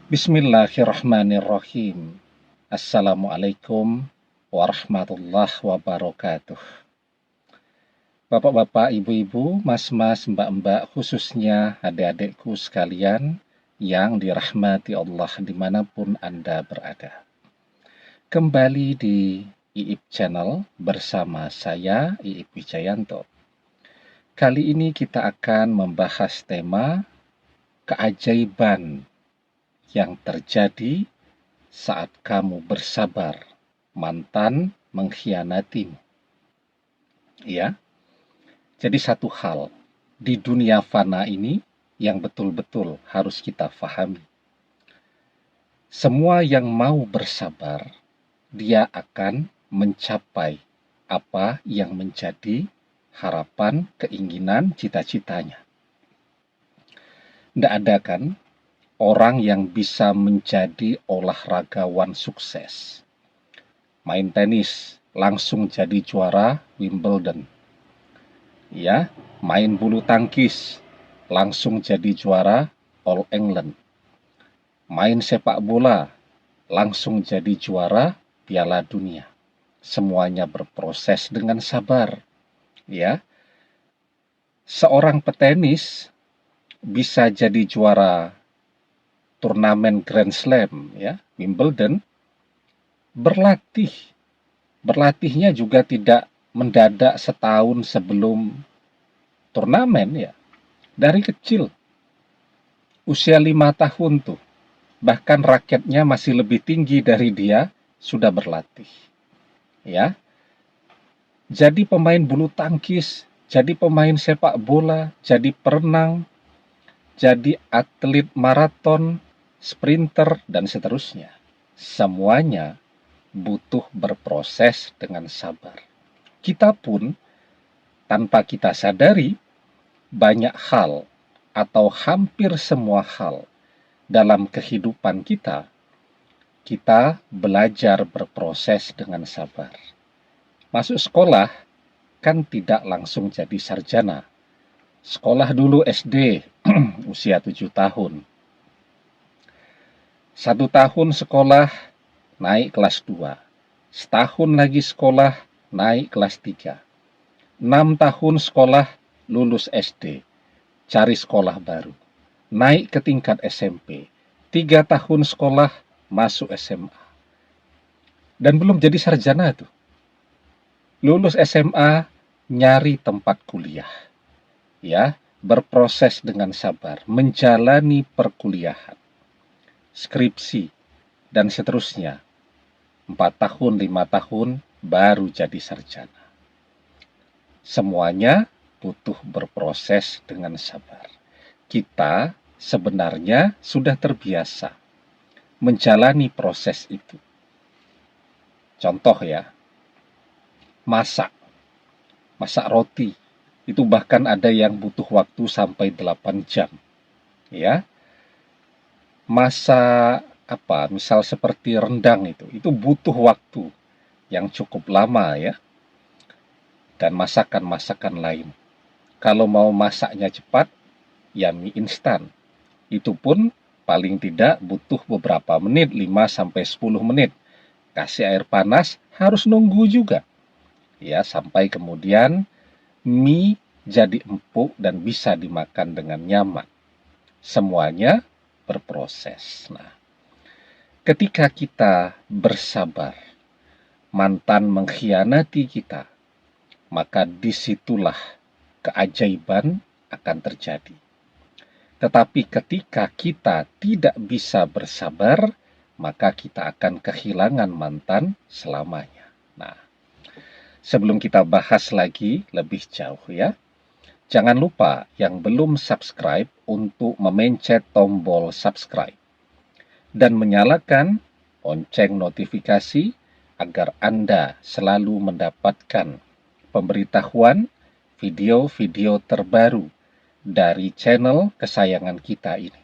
Bismillahirrahmanirrahim. Assalamualaikum warahmatullahi wabarakatuh. Bapak-bapak, ibu-ibu, mas-mas, mbak-mbak, khususnya adik-adikku sekalian yang dirahmati Allah dimanapun Anda berada. Kembali di IIP Channel bersama saya, IIP Wijayanto. Kali ini kita akan membahas tema keajaiban yang terjadi saat kamu bersabar, mantan mengkhianatimu. Ya, jadi satu hal di dunia fana ini yang betul-betul harus kita pahami. Semua yang mau bersabar, dia akan mencapai apa yang menjadi harapan, keinginan, cita-citanya. Tidak ada kan orang yang bisa menjadi olahragawan sukses. Main tenis, langsung jadi juara Wimbledon. Ya, main bulu tangkis, langsung jadi juara All England. Main sepak bola, langsung jadi juara Piala Dunia. Semuanya berproses dengan sabar. Ya, seorang petenis bisa jadi juara turnamen Grand Slam, ya, Wimbledon, berlatihnya juga tidak mendadak setahun sebelum turnamen, ya, dari kecil, usia 5 tahun tuh, bahkan raketnya masih lebih tinggi dari dia, sudah berlatih, ya, jadi pemain bulu tangkis, jadi pemain sepak bola, jadi perenang, jadi atlet maraton, sprinter, dan seterusnya. Semuanya butuh berproses dengan sabar. Kita pun, tanpa kita sadari, banyak hal atau hampir semua hal dalam kehidupan kita belajar berproses dengan sabar. Masuk sekolah kan tidak langsung jadi sarjana. Sekolah dulu SD, usia 7 tahun. 1 tahun sekolah, naik kelas 2. Setahun lagi sekolah, naik kelas 3. 6 tahun sekolah, lulus SD. Cari sekolah baru. Naik ke tingkat SMP. 3 tahun sekolah, masuk SMA. Dan belum jadi sarjana tuh. Lulus SMA, nyari tempat kuliah. Ya, berproses dengan sabar, menjalani perkuliahan, skripsi, dan seterusnya. 4 tahun, 5 tahun, baru jadi sarjana. Semuanya butuh berproses dengan sabar. Kita sebenarnya sudah terbiasa menjalani proses itu. Contoh ya, masak roti. Itu bahkan ada yang butuh waktu sampai 8 jam. Ya. Masak misal seperti rendang itu butuh waktu yang cukup lama ya. Dan masakan-masakan lain. Kalau mau masaknya cepat, ya mie instan. Itu pun paling tidak butuh beberapa menit, 5-10 menit. Kasih air panas, harus nunggu juga. Ya, sampai kemudian mie jadi empuk dan bisa dimakan dengan nyaman. Semuanya berproses. Nah, ketika kita bersabar, mantan mengkhianati kita, maka disitulah keajaiban akan terjadi. Tetapi ketika kita tidak bisa bersabar, maka kita akan kehilangan mantan selamanya. Nah, sebelum kita bahas lagi lebih jauh ya, jangan lupa yang belum subscribe untuk memencet tombol subscribe dan menyalakan lonceng notifikasi agar Anda selalu mendapatkan pemberitahuan video-video terbaru dari channel kesayangan kita ini.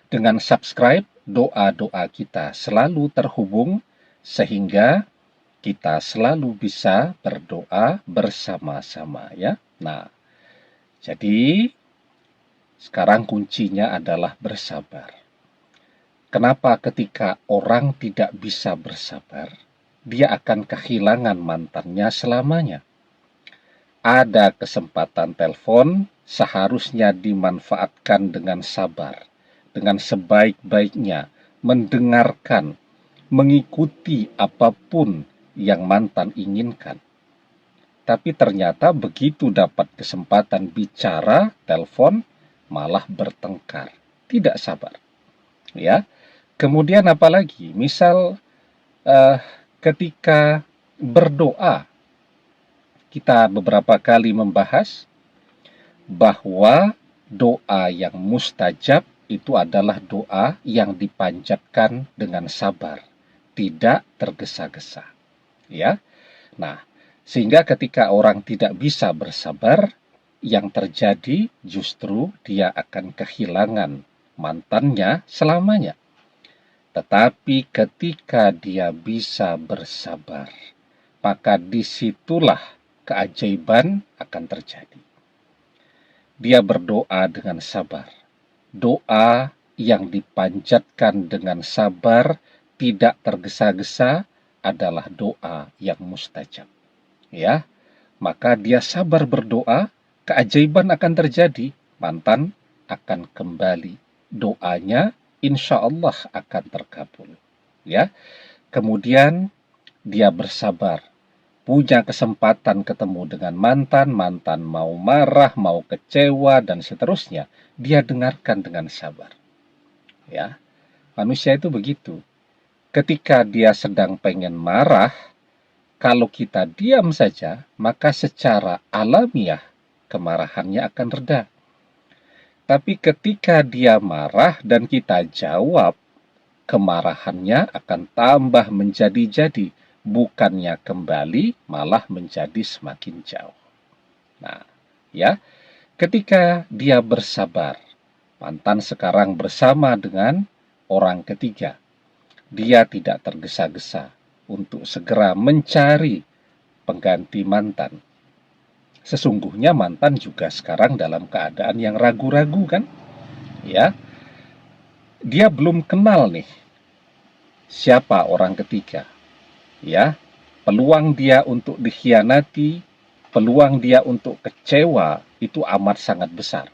Dengan subscribe, doa-doa kita selalu terhubung sehingga kita selalu bisa berdoa bersama-sama ya. Nah, jadi sekarang kuncinya adalah bersabar. Kenapa ketika orang tidak bisa bersabar, dia akan kehilangan mantannya selamanya? Ada kesempatan telepon, seharusnya dimanfaatkan dengan sabar, dengan sebaik-baiknya, mendengarkan, mengikuti apapun yang mantan inginkan. Tapi ternyata begitu dapat kesempatan bicara, telepon, malah bertengkar, tidak sabar. Ya, kemudian apalagi, misal eh, ketika berdoa, kita beberapa kali membahas bahwa doa yang mustajab itu adalah doa yang dipanjatkan dengan sabar, tidak tergesa-gesa. Ya, nah, sehingga ketika orang tidak bisa bersabar, yang terjadi justru dia akan kehilangan mantannya selamanya. Tetapi ketika dia bisa bersabar, maka disitulah keajaiban akan terjadi. Dia berdoa dengan sabar. Doa yang dipanjatkan dengan sabar, tidak tergesa-gesa, adalah doa yang mustajab. Ya, maka dia sabar berdoa, keajaiban akan terjadi, mantan akan kembali, doanya insya Allah akan terkabul. Ya, kemudian dia bersabar, punya kesempatan ketemu dengan mantan, mantan mau marah, mau kecewa, dan seterusnya, dia dengarkan dengan sabar. Ya, manusia itu begitu. Ketika dia sedang pengen marah, kalau kita diam saja, maka secara alamiah kemarahannya akan reda. Tapi ketika dia marah dan kita jawab, kemarahannya akan tambah menjadi-jadi, bukannya kembali, malah menjadi semakin jauh. Nah, ya, ketika dia bersabar, mantan sekarang bersama dengan orang ketiga. Dia tidak tergesa-gesa untuk segera mencari pengganti mantan. Sesungguhnya mantan juga sekarang dalam keadaan yang ragu-ragu kan? Ya, dia belum kenal nih siapa orang ketiga. Ya, peluang dia untuk dikhianati, peluang dia untuk kecewa itu amat sangat besar.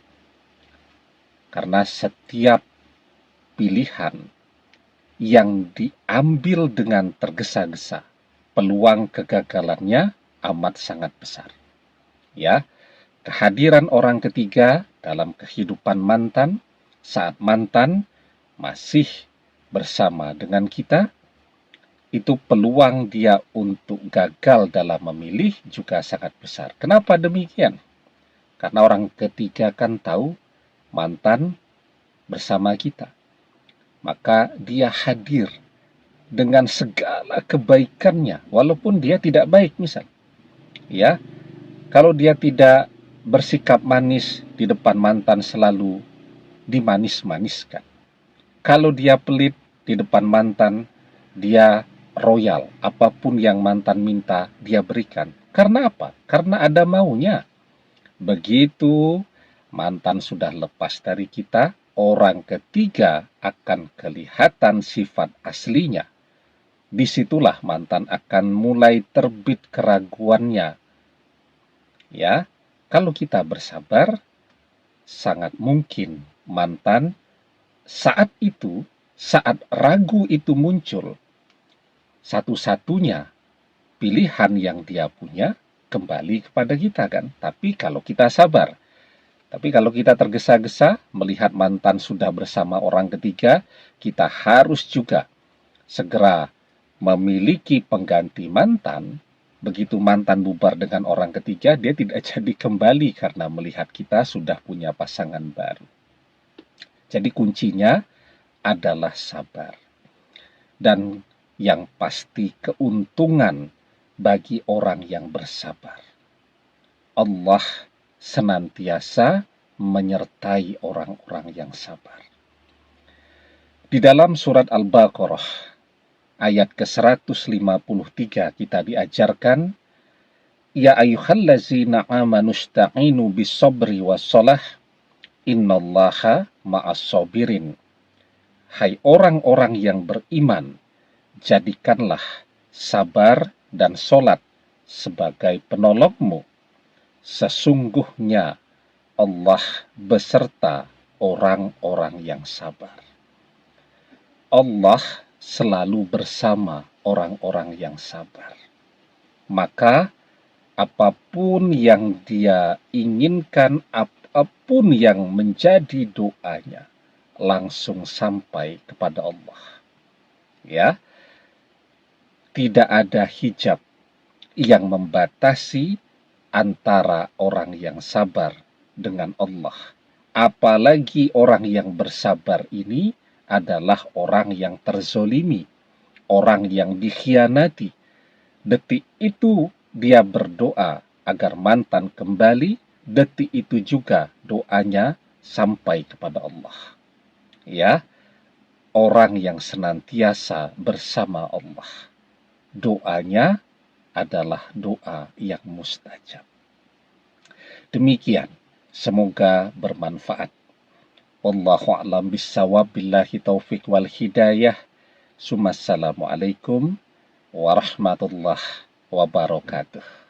Karena setiap pilihan yang diambil dengan tergesa-gesa, peluang kegagalannya amat sangat besar. Ya, kehadiran orang ketiga dalam kehidupan mantan saat mantan masih bersama dengan kita, itu peluang dia untuk gagal dalam memilih juga sangat besar. Kenapa demikian? Karena orang ketiga kan tahu mantan bersama kita. Maka dia hadir dengan segala kebaikannya, walaupun dia tidak baik misal. Ya, kalau dia tidak bersikap manis di depan mantan, selalu dimanis-maniskan. Kalau dia pelit di depan mantan, dia royal, apapun yang mantan minta dia berikan. Karena apa? Karena ada maunya. Begitu mantan sudah lepas dari kita, orang ketiga akan kelihatan sifat aslinya. Disitulah mantan akan mulai terbit keraguannya. Ya, kalau kita bersabar, sangat mungkin mantan saat itu, saat ragu itu muncul, satu-satunya pilihan yang dia punya kembali kepada kita kan. Tapi kalau kita sabar, tapi kalau kita tergesa-gesa melihat mantan sudah bersama orang ketiga, kita harus juga segera memiliki pengganti mantan. Begitu mantan bubar dengan orang ketiga, dia tidak jadi kembali karena melihat kita sudah punya pasangan baru. Jadi kuncinya adalah sabar. Dan yang pasti keuntungan bagi orang yang bersabar. Allah senantiasa menyertai orang-orang yang sabar. Di dalam surat Al-Baqarah ayat ke-153 kita diajarkan, ya ayyuhallazina amanu ista'inu bis-sabri was-shalah innallaha ma'as-sabirin. Hai orang-orang yang beriman, jadikanlah sabar dan sholat sebagai penolongmu. Sesungguhnya Allah beserta orang-orang yang sabar. Allah selalu bersama orang-orang yang sabar. Maka apapun yang dia inginkan, apapun yang menjadi doanya, langsung sampai kepada Allah. Ya, tidak ada hijab yang membatasi antara orang yang sabar dengan Allah. Apalagi orang yang bersabar ini adalah orang yang terzolimi, orang yang dikhianati. Detik itu dia berdoa agar mantan kembali, detik itu juga doanya sampai kepada Allah. Ya, orang yang senantiasa bersama Allah, doanya adalah doa yang mustajab. Demikian, semoga bermanfaat. Wallahu a'lam bissawab, billahi taufik wal hidayah. Assalamualaikum warahmatullahi wabarakatuh.